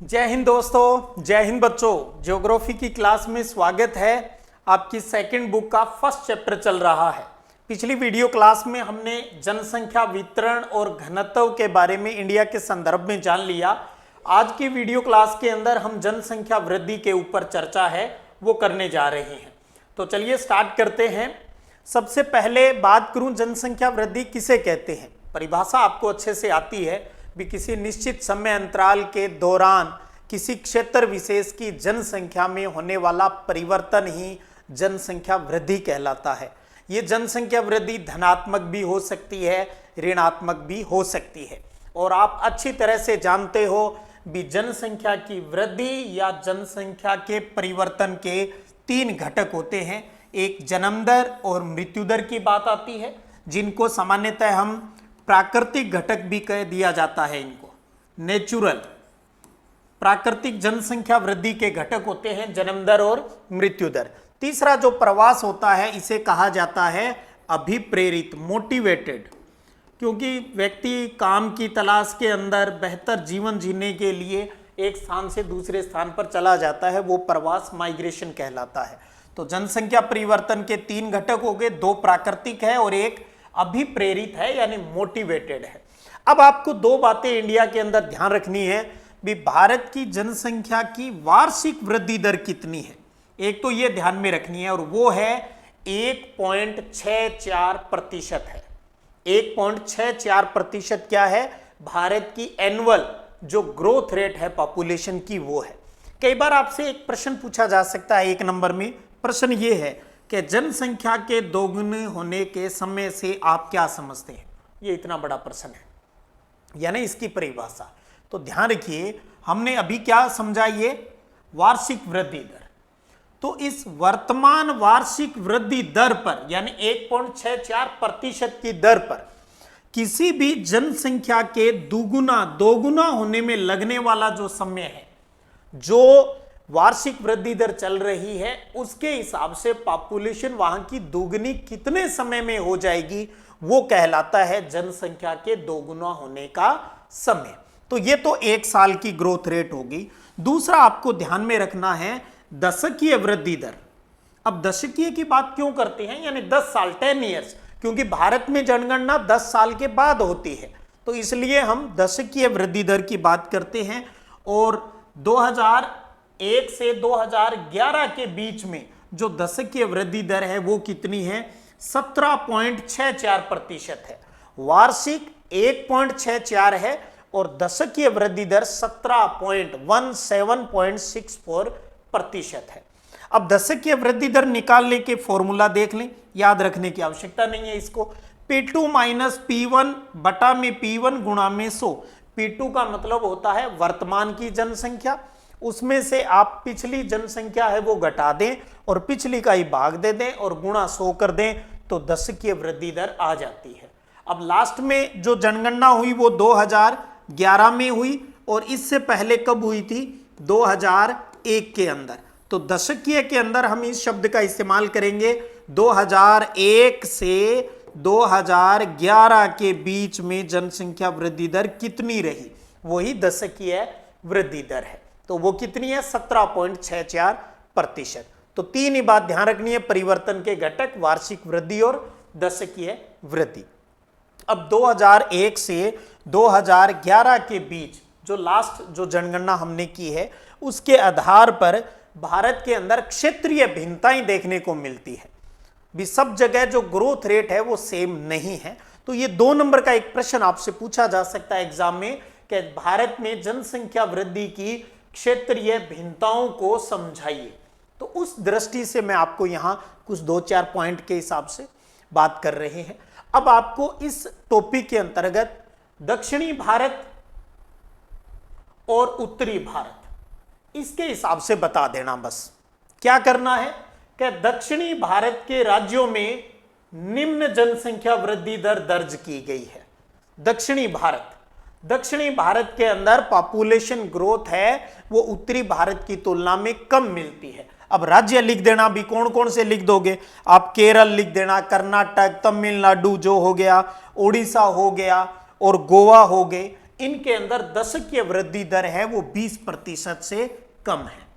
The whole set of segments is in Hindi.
जय हिंद दोस्तों, जय हिंद बच्चों। ज्योग्राफी की क्लास में स्वागत है। आपकी सेकंड बुक का फर्स्ट चैप्टर चल रहा है। पिछली वीडियो क्लास में हमने जनसंख्या वितरण और घनत्व के बारे में इंडिया के संदर्भ में जान लिया। आज की वीडियो क्लास के अंदर हम जनसंख्या वृद्धि के ऊपर चर्चा है वो करने जा रहे हैं। तो चलिए स्टार्ट करते हैं। सबसे पहले बात करूं, जनसंख्या वृद्धि किसे कहते हैं। परिभाषा आपको अच्छे से आती है भी। किसी निश्चित समय अंतराल के दौरान किसी क्षेत्र विशेष की जनसंख्या में होने वाला परिवर्तन ही जनसंख्या वृद्धि कहलाता है। ये जनसंख्या वृद्धि धनात्मक भी हो सकती है, ऋणात्मक भी हो सकती है। और आप अच्छी तरह से जानते हो भी जनसंख्या की वृद्धि या जनसंख्या के परिवर्तन के तीन घटक होते हैं। एक जन्म दर और मृत्यु दर की बात आती है, जिनको सामान्यतः हम प्राकृतिक घटक भी कह दिया जाता है। इनको नेचुरल प्राकृतिक जनसंख्या वृद्धि के घटक होते हैं जन्म दर और मृत्यु दर। तीसरा जो प्रवास होता है इसे कहा जाता है अभिप्रेरित, मोटिवेटेड, क्योंकि व्यक्ति काम की तलाश के अंदर बेहतर जीवन जीने के लिए एक स्थान से दूसरे स्थान पर चला जाता है, वो प्रवास माइग्रेशन कहलाता है। तो जनसंख्या परिवर्तन के तीन घटक हो गए, दो प्राकृतिक है और एक अभिप्रेरित है यानी मोटिवेटेड है। अब आपको दो बातें इंडिया के अंदर ध्यान रखनी है भी। भारत की जनसंख्या की वार्षिक वृद्धि दर कितनी है, एक तो ये ध्यान में रखनी है, और वो है 1.64% है। 1.64% क्या है? भारत की एनुअल जो ग्रोथ रेट है पॉपुलेशन की, वो है। कई बार आपसे एक प्रश्न पूछा जा सकता है, एक नंबर में प्रश्न ये है कि जनसंख्या के दोगुने होने के समय से आप क्या समझते हैं। ये इतना बड़ा प्रश्न है, यानी इसकी परिभाषा। तो ध्यान रखिए, हमने अभी क्या समझा, ये वार्षिक वृद्धि दर। तो इस वर्तमान वार्षिक वृद्धि दर पर यानी 1.64% की दर पर किसी भी जनसंख्या के दोगुना होने में लगने वाला जो समय है, जो वार्षिक वृद्धि दर चल रही है, उसके हिसाब से पॉपुलेशन वहां की दोगुनी कितने समय में हो जाएगी, वो कहलाता है जनसंख्या के दोगुना होने का समय। तो ये तो एक साल की ग्रोथ रेट होगी। दूसरा आपको ध्यान में रखना है दशकीय वृद्धि दर। अब दशकीय की बात क्यों करते हैं, यानी 10 साल, 10 ईयर्स, क्योंकि भारत में जनगणना 10 साल के बाद होती है, तो इसलिए हम दशकीय वृद्धि दर की बात करते हैं। और 2001 से 2011 के बीच में जो दशकीय वृद्धि दर है वो कितनी है? 17.64% है। वार्षिक 1.64 है और दशकीय वृद्धि दर 17.17.64% है। अब दशकीय वृद्धि दर निकालने के फॉर्मूला देख लें, याद रखने की आवश्यकता नहीं है इसको। P2 माइनस P1 बटा में P1 गुणा में 100। P2 का मतलब होता है वर्तमान की जनसंख्या, उसमें से आप पिछली जनसंख्या है वो घटा दें और पिछली का ही भाग दे दें और गुणा 100 कर दें, तो दशकीय वृद्धि दर आ जाती है। अब लास्ट में जो जनगणना हुई वो 2011 में हुई, और इससे पहले कब हुई थी? 2001 के अंदर। तो दशकीय के अंदर हम इस शब्द का इस्तेमाल करेंगे 2001 से 2011 के बीच में जनसंख्या वृद्धि दर कितनी रही, वही दशकीय वृद्धि दर है। तो वो कितनी है? 17.64%। तो तीन ही बात ध्यान रखनी है, परिवर्तन के घटक, वार्षिक वृद्धि और दशकीय वृद्धि। अब 2001 से 2011 के बीच जो लास्ट जो जनगणना हमने की है, उसके आधार पर भारत के अंदर क्षेत्रीय भिन्नताएं देखने को मिलती है भी। सब जगह जो ग्रोथ रेट है वो सेम नहीं है। तो ये 2 नंबर का एक प्रश्न आपसे पूछा जा सकता है एग्जाम में कि भारत में जनसंख्या वृद्धि की क्षेत्रीय भिन्नताओं को समझाइए। तो उस दृष्टि से मैं आपको यहां कुछ 2-4 पॉइंट के हिसाब से बात कर रहे हैं। अब आपको इस टॉपिक के अंतर्गत दक्षिणी भारत और उत्तरी भारत, इसके हिसाब से बता देना। बस क्या करना है कि दक्षिणी भारत के राज्यों में निम्न जनसंख्या वृद्धि दर दर्ज की गई है। दक्षिणी भारत के अंदर पॉपुलेशन ग्रोथ है वो उत्तरी भारत की तुलना में कम मिलती है। अब राज्य लिख देना भी, कौन कौन से लिख दोगे आप? केरल लिख देना, कर्नाटक, तमिलनाडु जो हो गया, उड़ीसा हो गया और गोवा हो गए। इनके अंदर दशकीय वृद्धि दर है वो 20% से कम है।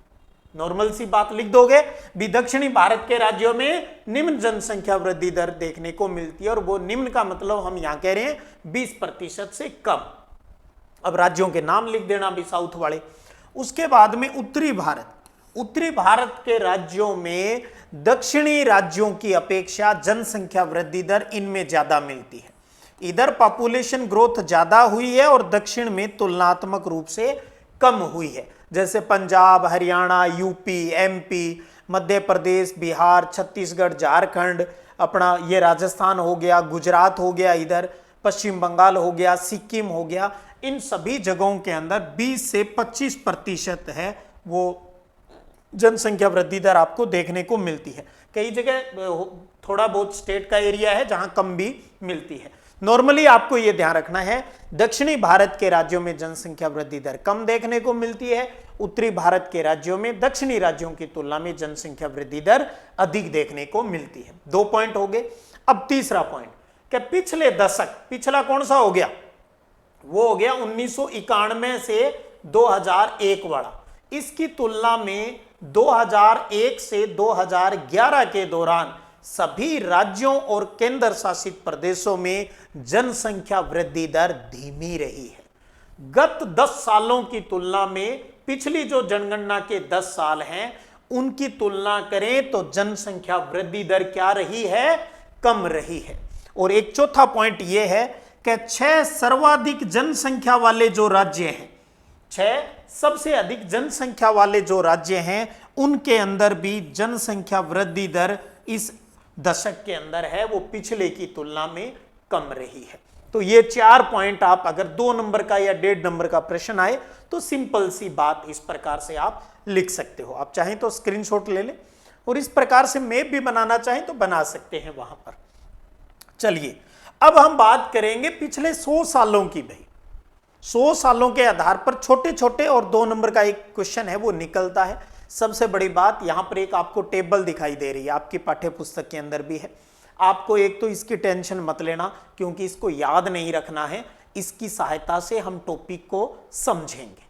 नॉर्मल सी बात लिख दोगे भी, दक्षिणी भारत के राज्यों में निम्न जनसंख्या वृद्धि दर देखने को मिलती है, और वो निम्न का मतलब हम यहां कह रहे हैं 20% से कम। अब राज्यों के नाम लिख देना भी साउथ वाले। उसके बाद में उत्तरी भारत, उत्तरी भारत के राज्यों में दक्षिणी राज्यों की अपेक्षा जनसंख्या वृद्धि दर इनमें ज्यादा मिलती है। इधर पॉपुलेशन ग्रोथ ज्यादा हुई है और दक्षिण में तुलनात्मक रूप से कम हुई है। जैसे पंजाब, हरियाणा, यूपी, एमपी, मध्य प्रदेश, बिहार, छत्तीसगढ़, झारखंड, अपना ये राजस्थान हो गया, गुजरात हो गया, इधर पश्चिम बंगाल हो गया, सिक्किम हो गया, इन सभी जगहों के अंदर 20 से 25% है वो जनसंख्या वृद्धि दर आपको देखने को मिलती है। कई जगह थोड़ा बहुत स्टेट का एरिया है जहां कम भी मिलती है। नॉर्मली आपको यह ध्यान रखना है, दक्षिणी भारत के राज्यों में जनसंख्या वृद्धि दर कम देखने को मिलती है, उत्तरी भारत के राज्यों में दक्षिणी राज्यों की तुलना में जनसंख्या वृद्धि दर अधिक देखने को मिलती है। 2 पॉइंट हो गए। अब तीसरा पॉइंट, कि पिछले दशक, पिछला कौन सा हो गया, वो हो गया 1991 से 2001 वाला। इसकी तुलना में 2001 से 2011 के दौरान सभी राज्यों और केंद्र शासित प्रदेशों में जनसंख्या वृद्धि दर धीमी रही है। गत 10 सालों की तुलना में पिछली जो जनगणना के 10 साल हैं उनकी तुलना करें तो जनसंख्या वृद्धि दर क्या रही है, कम रही है। और एक चौथा पॉइंट यह है कि 6 सर्वाधिक जनसंख्या वाले जो राज्य हैं, 6 सबसे अधिक जनसंख्या वाले जो राज्य हैं उनके अंदर भी जनसंख्या वृद्धि दर इस दशक के अंदर है वो पिछले की तुलना में कम रही है। तो ये 4 पॉइंट आप अगर 2 नंबर का या 1.5 नंबर का प्रश्न आए तो सिंपल सी बात इस प्रकार से आप लिख सकते हो। आप चाहें तो स्क्रीनशॉट ले लें और इस प्रकार से मैप भी बनाना चाहें तो बना सकते हैं वहां पर। चलिए अब हम बात करेंगे पिछले 100 सालों की। भाई 100 सालों के आधार पर छोटे छोटे और 2 नंबर का एक क्वेश्चन है वो निकलता है। सबसे बड़ी बात यहां पर एक आपको टेबल दिखाई दे रही है, आपकी पाठ्य पुस्तक के अंदर भी है। आपको एक तो इसकी टेंशन मत लेना क्योंकि इसको याद नहीं रखना है, इसकी सहायता से हम टॉपिक को समझेंगे।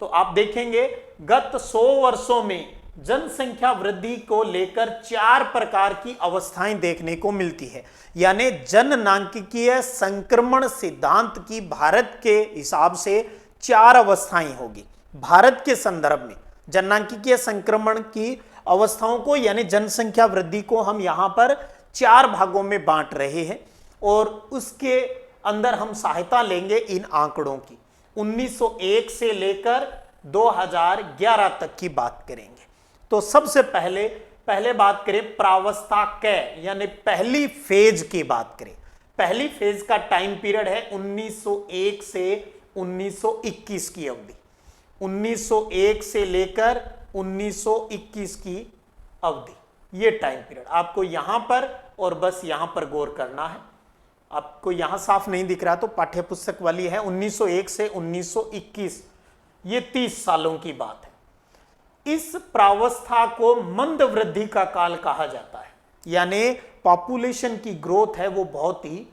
तो आप देखेंगे गत 100 वर्षों में जनसंख्या वृद्धि को लेकर 4 प्रकार की अवस्थाएं देखने को मिलती है। यानी जननांकिकीय संक्रमण सिद्धांत की भारत के हिसाब से 4 अवस्थाएं होगी। भारत के संदर्भ में जननांकिकीय संक्रमण की अवस्थाओं को यानी जनसंख्या वृद्धि को हम यहां पर 4 भागों में बांट रहे हैं और उसके अंदर हम सहायता लेंगे इन आंकड़ों की। 1901 से लेकर 2011 तक की बात करेंगे। तो सबसे पहले बात करें प्रावस्था के यानी पहली फेज की बात करें। पहली फेज का टाइम पीरियड है 1901 से 1921 की अवधि। 1901 से लेकर 1921 की अवधि, ये टाइम पीरियड आपको यहां पर और बस यहां पर गौर करना है। आपको यहां साफ नहीं दिख रहा तो पाठ्य पुस्तक वाली है 1901 से 1921, ये 30 सालों की बात है। इस प्रावस्था को मंद वृद्धि का काल कहा जाता है, यानी पॉपुलेशन की ग्रोथ है वो बहुत ही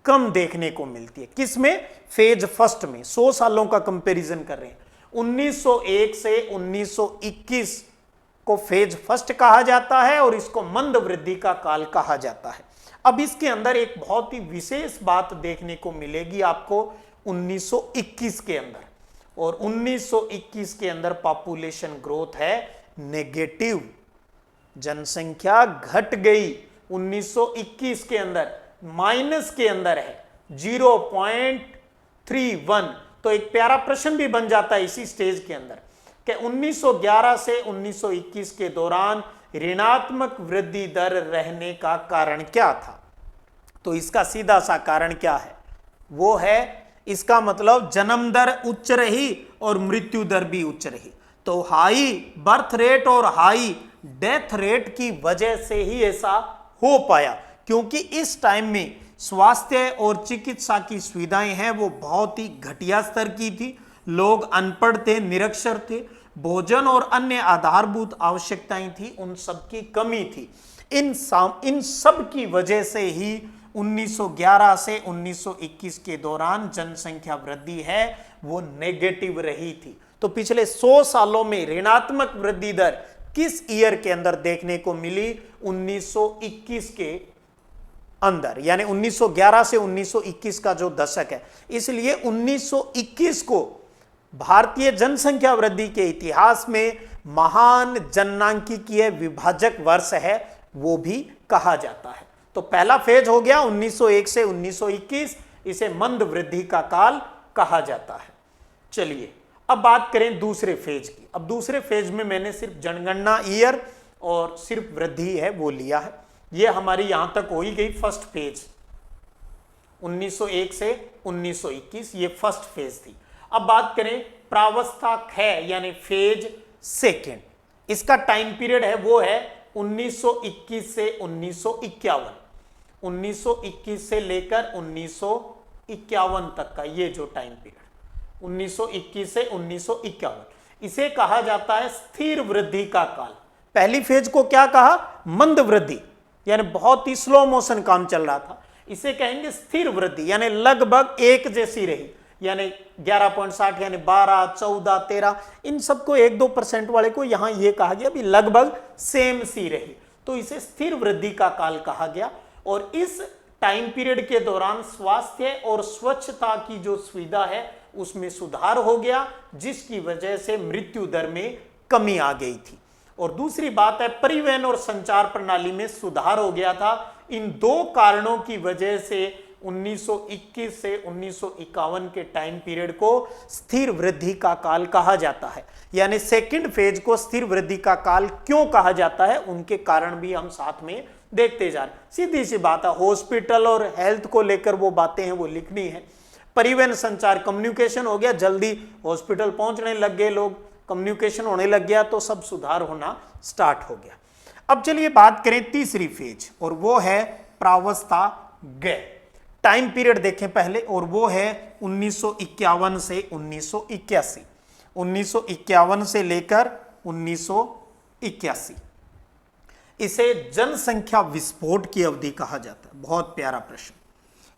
कम देखने को मिलती है। किसमें? फेज फर्स्ट में। 100 सालों का कंपैरिजन कर रहे हैं। 1901 से 1921 को फेज फर्स्ट कहा जाता है और इसको मंद वृद्धि का काल कहा जाता है। अब इसके अंदर एक बहुत ही विशेष बात देखने को मिलेगी आपको 1921 के अंदर, और 1921 के अंदर पॉपुलेशन ग्रोथ है नेगेटिव, जनसंख्या घट गई। 1921 के अंदर माइनस के अंदर है 0.31। तो एक प्यारा प्रश्न भी बन जाता है इसी स्टेज के अंदर कि 1911 से 1921 के दौरान ऋणात्मक वृद्धि दर रहने का कारण क्या था? तो इसका सीधा सा कारण क्या है? वो है इसका मतलब जन्म दर उच्च रही और मृत्यु दर भी उच्च रही। तो हाई बर्थ रेट और हाई डेथ रेट की वजह से ही ऐसा हो पाया, क्योंकि इस टाइम में स्वास्थ्य और चिकित्सा की सुविधाएं हैं वो बहुत ही घटिया स्तर की थी। लोग अनपढ़ थे, निरक्षर थे, भोजन और अन्य आधारभूत आवश्यकताएं थी, उन सब की कमी थी। इन सब की वजह से ही 1911 से 1921 के दौरान जनसंख्या वृद्धि है वो नेगेटिव रही थी। तो पिछले 100 सालों में ऋणात्मक वृद्धि दर किस ईयर के अंदर देखने को मिली? 1921 के अंदर, यानी 1911 से 1921 का जो दशक है। इसलिए 1921 को भारतीय जनसंख्या वृद्धि के इतिहास में महान जननांकिकीय विभाजक वर्ष है वो भी कहा जाता है। तो पहला फेज हो गया 1901 से 1921, इसे मंद वृद्धि का काल कहा जाता है। चलिए अब बात करें दूसरे फेज की। अब दूसरे फेज में मैंने सिर्फ जनगणना ईयर और सिर्फ वृद्धि है वो लिया है। ये हमारी यहां तक हो ही गई फर्स्ट फेज, 1901 से 1921 ये फर्स्ट फेज थी। अब बात करें प्रावस्था ख यानी फेज सेकेंड, इसका टाइम पीरियड है वो है 1921 से 1951, 1921 से लेकर 1951 तक का ये जो टाइम पीरियड 1921 से 1951, इसे कहा जाता है स्थिर वृद्धि का काल। पहली फेज को क्या कहा? मंद वृद्धि, यानी बहुत ही स्लो मोशन काम चल रहा था। इसे कहेंगे स्थिर वृद्धि, यानी लगभग एक जैसी रही, यानी 11.60 यानी 12, 14, 13 इन सबको 1-2% वाले को यहां यह कहा गया भी लगभग सेम सी रही, तो इसे स्थिर वृद्धि का काल कहा गया। और इस टाइम पीरियड के दौरान स्वास्थ्य और स्वच्छता की जो सुविधा है उसमें सुधार हो गया, जिसकी वजह से मृत्यु दर में कमी आ गई थी। और दूसरी बात है परिवहन और संचार प्रणाली में सुधार हो गया था। इन दो कारणों की वजह से 1921 से 1951 के टाइम पीरियड को स्थिर वृद्धि का काल कहा जाता है। यानी सेकंड फेज को स्थिर वृद्धि का काल क्यों कहा जाता है, उनके कारण भी हम साथ में देखते जा रहे हैं। सीधी सी बात है, हॉस्पिटल और हेल्थ को लेकर वो बातें हैं वो लिखनी है। परिवहन संचार कम्युनिकेशन हो गया, जल्दी हॉस्पिटल पहुंचने लग गए लोग, कम्युनिकेशन होने लग गया तो सब सुधार होना स्टार्ट हो गया। अब चलिए बात करें तीसरी फेज, और वो है प्रावस्था ग। टाइम पीरियड देखें पहले, और वो है 1951 से 1981, 1951 से लेकर 1981। इसे जनसंख्या विस्फोट की अवधि कहा जाता है। बहुत प्यारा प्रश्न,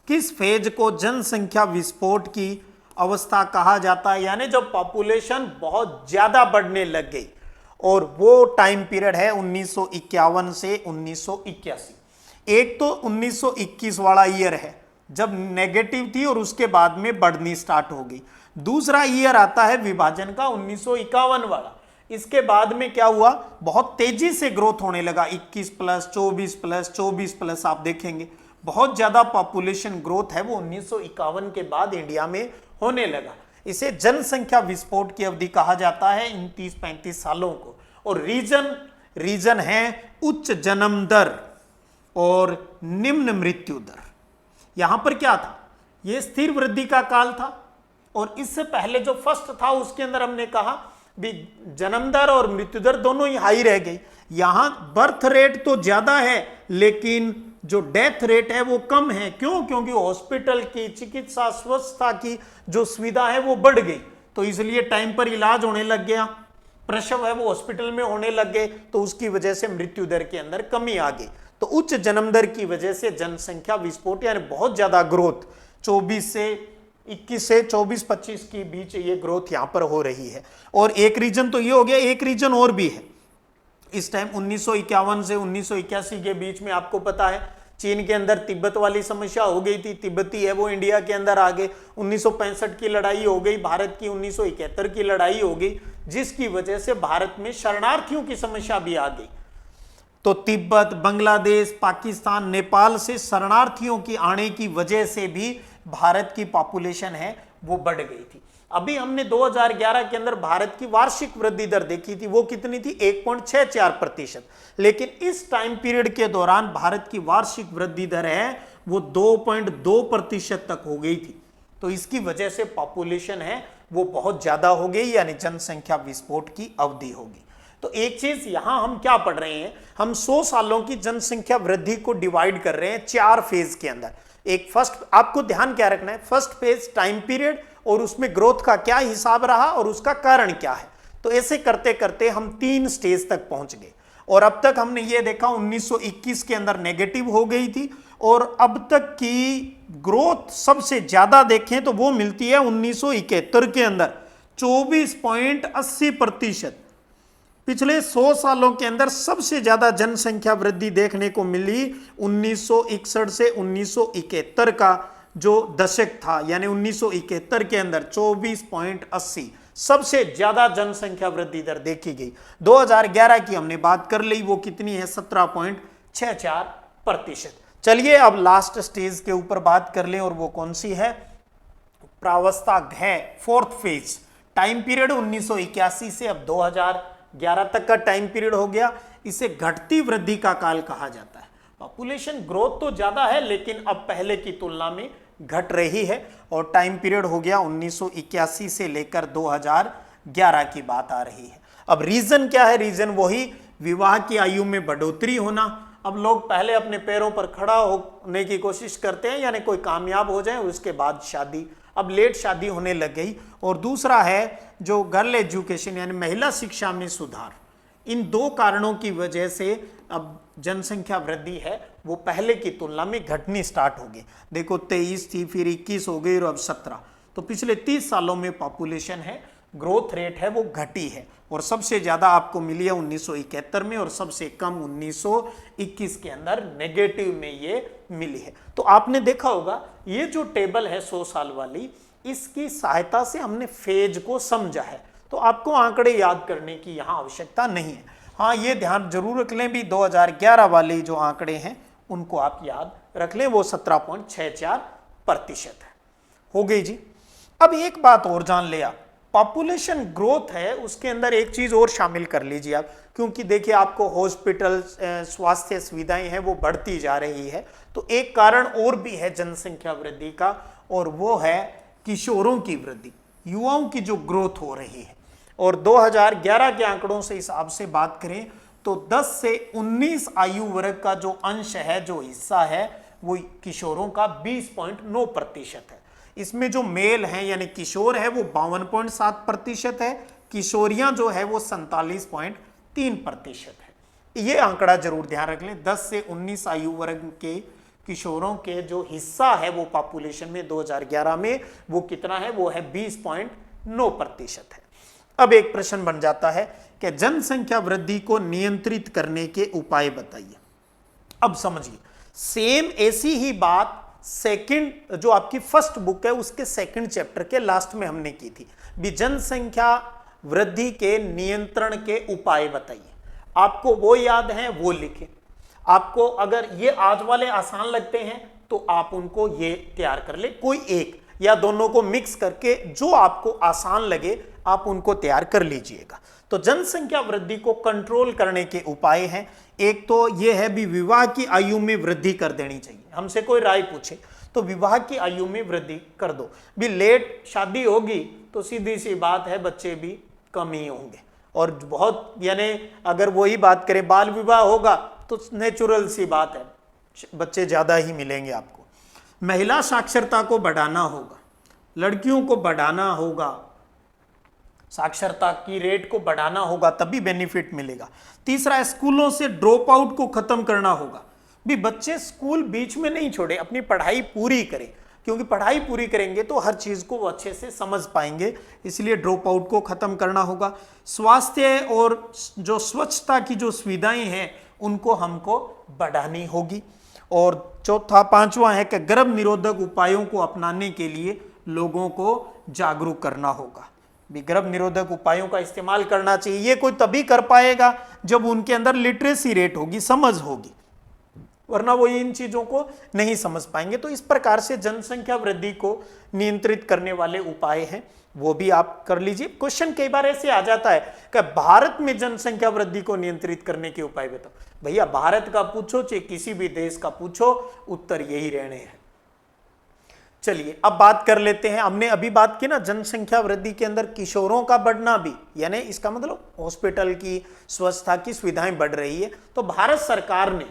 किस फेज को जनसंख्या विस्फोट की अवस्था कहा जाता है? यानी जब पॉपुलेशन बहुत ज्यादा बढ़ने लग गई, और वो टाइम पीरियड है 1951 से 1981। एक तो 1921 वाला ईयर है जब नेगेटिव थी और उसके बाद में बढ़नी स्टार्ट हो गई। दूसरा ईयर आता है विभाजन का 1951 वाला। इसके बाद में क्या हुआ, बहुत तेजी से ग्रोथ होने लगा, 21+, 24+, 24+। आप देखेंगे बहुत ज्यादा पॉपुलेशन ग्रोथ है वो 1951 के बाद इंडिया में होने लगा। इसे जनसंख्या विस्फोट की अवधि कहा जाता है इन 30-35 सालों को। और रीजन है उच्च जन्म दर और निम्न मृत्यु दर। यहां पर क्या था, यह स्थिर वृद्धि का काल था, और इससे पहले जो फर्स्ट था उसके अंदर हमने कहा भी जन्म दर और मृत्यु दर दोनों ही हाई रह गई। यहां बर्थ रेट तो ज्यादा है लेकिन जो डेथ रेट है वो कम है। क्यों? क्योंकि हॉस्पिटल की चिकित्सा स्वास्थ्य की जो सुविधा है वो बढ़ गई, तो इसलिए टाइम पर इलाज होने लग गया, प्रसव है वो हॉस्पिटल में होने लग गए, तो उसकी वजह से मृत्यु दर के अंदर कमी आ गई। तो उच्च जन्म दर की वजह से जनसंख्या विस्फोट यानी बहुत ज्यादा ग्रोथ 21 से 24-25 के बीच ये ग्रोथ यहां पर हो रही है। और एक रीजन तो ये हो गया, एक रीजन और भी है। इस टाइम 1951 से 1981 के बीच में आपको पता है चीन के अंदर तिब्बत वाली समस्या हो गई थी, तिब्बती है वो इंडिया के अंदर आ गए। 1965 की लड़ाई हो गई, भारत की 1971 की लड़ाई हो गई, जिसकी वजह से भारत में शरणार्थियों की समस्या भी आ गई। तो तिब्बत, बांग्लादेश, पाकिस्तान, नेपाल से शरणार्थियों की आने की वजह से भी भारत की पॉपुलेशन है वो बढ़ गई थी। अभी हमने 2011 के अंदर भारत की वार्षिक वृद्धि दर देखी थी, वो कितनी थी? 1.64%। लेकिन इस टाइम पीरियड के दौरान भारत की वार्षिक वृद्धि दर है वो 2.2% तक हो गई थी। तो इसकी वजह से पॉपुलेशन है वो बहुत ज्यादा हो गई, यानी जनसंख्या विस्फोट की अवधि होगी। तो एक चीज यहां हम क्या पढ़ रहे हैं, हम 100 सालों की जनसंख्या वृद्धि को डिवाइड कर रहे हैं 4 फेज के अंदर। एक फर्स्ट, आपको ध्यान क्या रखना है, फर्स्ट फेज टाइम पीरियड और उसमें ग्रोथ का क्या हिसाब रहा और उसका कारण क्या है। तो ऐसे करते करते हम 3 स्टेज तक पहुंच गए। और अब तक हमने ये देखा 1921 के अंदर नेगेटिव हो गई थी, और अब तक की ग्रोथ सबसे ज्यादा देखें तो वो मिलती है 1971 के अंदर 24.80%। पिछले 100 सालों के अंदर सबसे ज्यादा जनसंख्या वृद्धि देखने को मिली 1961 से 1971 का जो दशक था, यानी 1971 के अंदर 24.80 सबसे ज्यादा जनसंख्या वृद्धि दर देखी गई। 2011 की हमने बात कर ली, वो कितनी है 17.64%। चलिए अब लास्ट स्टेज के ऊपर बात कर लें, और वो कौन सी है, प्रावस्था है, फोर्थ फेज। टाइम पीरियड 1981 से अब 2011 तक का टाइम पीरियड हो गया। इसे घटती वृद्धि का काल कहा जाता है। पॉपुलेशन ग्रोथ तो ज्यादा है लेकिन अब पहले की तुलना में घट रही है, और टाइम पीरियड हो गया 1981 से लेकर 2011 की बात आ रही है। अब रीजन क्या है, रीजन वही विवाह की आयु में बढ़ोतरी होना। अब लोग पहले अपने पैरों पर खड़ा होने की कोशिश करते हैं, यानी कोई कामयाब हो जाए उसके बाद शादी, अब लेट शादी होने लग गई। और दूसरा है जो गर्ल एजुकेशन यानी महिला शिक्षा में सुधार। इन दो कारणों की वजह से अब जनसंख्या वृद्धि है वो पहले की तुलना में घटनी स्टार्ट हो गई। देखो 23 थी, फिर 21 हो गई और अब 17। तो पिछले 30 सालों में पॉपुलेशन है, ग्रोथ रेट है वो घटी है, और सबसे ज्यादा आपको मिली है 1971 में और सबसे कम 1921 के अंदर नेगेटिव में ये मिली है। तो आपने देखा होगा ये जो टेबल है 100 साल वाली, इसकी सहायता से हमने फेज को समझा है। तो आपको आंकड़े याद करने की यहाँ आवश्यकता नहीं है। हाँ, ये ध्यान जरूर रख लें भी 2011 वाले जो आंकड़े हैं उनको आप याद रख लें, वो 17.64% है। हो गई जी। अब एक बात और जान ले आप, पॉपुलेशन ग्रोथ है उसके अंदर एक चीज और शामिल कर लीजिए आप, क्योंकि देखिए आपको हॉस्पिटल स्वास्थ्य सुविधाएं हैं वो बढ़ती जा रही है। तो एक कारण और भी है जनसंख्या वृद्धि का, और वो है किशोरों की वृद्धि, युवाओं की जो ग्रोथ हो रही है। और 2011 के आंकड़ों से हिसाब से बात करें तो 10 से 19 आयु वर्ग का जो अंश है, जो हिस्सा है, वो किशोरों का 20.9% है। इसमें जो मेल हैं यानी किशोर है वो 52.7% है, किशोरियां जो है वो 47.3% है। ये आंकड़ा जरूर ध्यान रख लें। 10 से 19 आयु वर्ग के किशोरों के जो हिस्सा है वो पॉपुलेशन में 2011 में वो कितना है, वो है 20.9% है। अब एक प्रश्न बन जाता है कि जनसंख्या वृद्धि को नियंत्रित करने के उपाय बताइए। अब समझिए, सेम ऐसी ही बात सेकंड जो आपकी फर्स्ट बुक है उसके सेकंड चैप्टर के लास्ट में हमने की थी भी, जनसंख्या वृद्धि के नियंत्रण के उपाय बताइए। आपको वो याद है वो लिखें। आपको अगर ये आज वाले आसान लगते हैं तो आप उनको ये तैयार कर ले, कोई एक या दोनों को मिक्स करके जो आपको आसान लगे आप उनको तैयार कर लीजिएगा। तो जनसंख्या वृद्धि को कंट्रोल करने के उपाय हैं। एक तो ये है भी विवाह की आयु में वृद्धि कर देनी चाहिए। हमसे कोई राय पूछे तो विवाह की आयु में वृद्धि कर दो भी। लेट शादी होगी तो सीधी सी बात है बच्चे भी कम ही होंगे, और बहुत यानी अगर वही बात करें बाल विवाह होगा तो नेचुरल सी बात है बच्चे ज्यादा ही मिलेंगे आपको। महिला साक्षरता को बढ़ाना होगा, लड़कियों को बढ़ाना होगा, साक्षरता की रेट को बढ़ाना होगा तभी बेनिफिट मिलेगा। तीसरा, स्कूलों से ड्रॉप आउट को खत्म करना होगा भी। बच्चे स्कूल बीच में नहीं छोड़े, अपनी पढ़ाई पूरी करें, क्योंकि पढ़ाई पूरी करेंगे तो हर चीज को वो अच्छे से समझ पाएंगे, इसलिए ड्रॉप आउट को खत्म करना होगा। स्वास्थ्य और जो स्वच्छता की जो सुविधाएं हैं उनको हमको बढ़ानी होगी। और चौथा पांचवा है कि गर्भ निरोधक उपायों को अपनाने के लिए लोगों को जागरूक करना होगा भी। गर्भ निरोधक उपायों का इस्तेमाल करना चाहिए। ये कोई तभी कर पाएगा जब उनके अंदर लिटरेसी रेट होगी, समझ होगी, वरना वो इन चीजों को नहीं समझ पाएंगे। तो इस प्रकार से जनसंख्या वृद्धि को नियंत्रित करने वाले उपाय हैं, वो भी आप कर लीजिए। क्वेश्चन कई बार ऐसे आ जाता है कि भारत में जनसंख्या वृद्धि को नियंत्रित करने के उपाय बताओ। भैया भारत का पूछो चाहे किसी भी देश का पूछो, उत्तर यही रहने हैं। चलिए अब बात कर लेते हैं। हमने अभी बात की ना जनसंख्या वृद्धि के अंदर किशोरों का बढ़ना भी, यानी इसका मतलब हॉस्पिटल की स्वच्छता की सुविधाएं बढ़ रही है। तो भारत सरकार ने,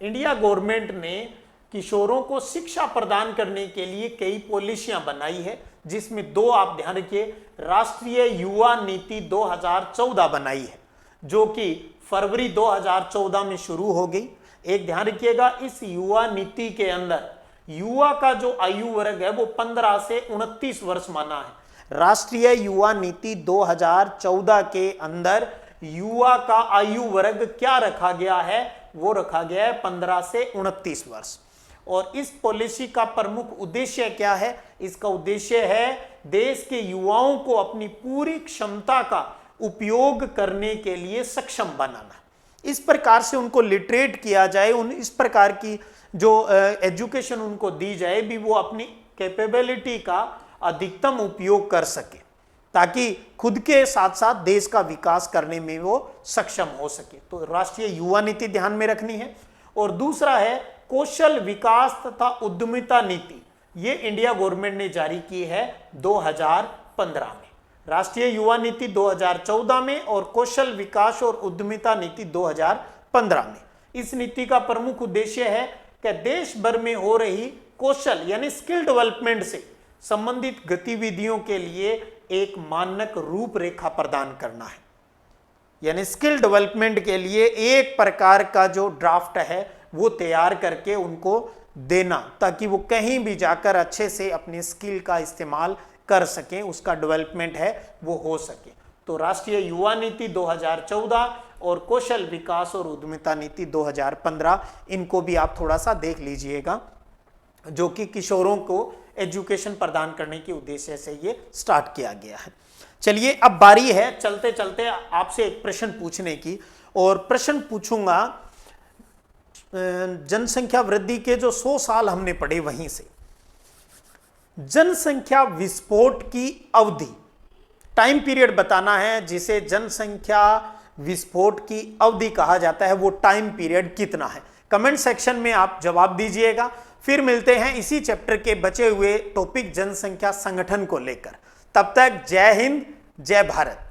इंडिया गवर्नमेंट ने किशोरों को शिक्षा प्रदान करने के लिए कई पॉलिसियां बनाई है, जिसमें दो आप ध्यान रखिए, राष्ट्रीय युवा नीति 2014 बनाई है जो कि फरवरी 2014 में शुरू हो गई, एक ध्यान रखिएगा, इस युवा नीति के अंदर युवा का जो आयु वर्ग है वो 15 से 29 वर्ष माना है। राष्ट्रीय युवा नीति 2014 के अंदर युवा का आयु वर्ग क्या रखा गया है, वो रखा गया है 15 से 29 वर्ष। और इस पॉलिसी का प्रमुख उद्देश्य क्या है? इसका उद्देश्य है देश के युवाओं को अपनी पूरी क्षमता का उपयोग करने के लिए सक्षम बनाना, इस प्रकार से उनको लिटरेट किया जाए, इस प्रकार की जो एजुकेशन उनको दी जाए भी वो अपनी कैपेबिलिटी का अधिकतम उपयोग कर सके, ताकि खुद के साथ साथ देश का विकास करने में वो सक्षम हो सके। तो राष्ट्रीय युवा नीति ध्यान में रखनी है। और दूसरा है कौशल विकास तथा उद्यमिता नीति, ये इंडिया गवर्नमेंट ने जारी की है 2015 में। राष्ट्रीय युवा नीति 2014 में और कौशल विकास और उद्यमिता नीति 2015 में। इस नीति का प्रमुख उद्देश्य है कि देश भर में हो रही कौशल यानी स्किल डेवलपमेंट से संबंधित गतिविधियों के लिए एक मानक रूपरेखा प्रदान करना है। यानी स्किल डेवलपमेंट के लिए एक प्रकार का जो ड्राफ्ट है वो तैयार करके उनको देना, ताकि वो कहीं भी जाकर अच्छे से अपने स्किल का इस्तेमाल कर सकें, उसका डेवलपमेंट है वो हो सके। तो राष्ट्रीय युवा नीति 2014 और कौशल विकास और उद्यमिता नीति 2015, इनको भी आप थोड़ा सा देख लीजिएगा, जो कि किशोरों को एजुकेशन प्रदान करने के उद्देश्य से ये स्टार्ट किया गया है। चलिए अब बारी है चलते चलते आपसे एक प्रश्न पूछने की, और प्रश्न पूछूंगा जनसंख्या वृद्धि के जो 100 साल हमने पढ़े वहीं से। जनसंख्या विस्फोट की अवधि, टाइम पीरियड बताना है जिसे जनसंख्या विस्फोट की अवधि कहा जाता है, वो टाइम पीरियड कितना है? कमेंट सेक्शन में आप जवाब दीजिएगा। फिर मिलते हैं इसी चैप्टर के बचे हुए टॉपिक जनसंख्या संगठन को लेकर। तब तक जय हिंद, जय भारत।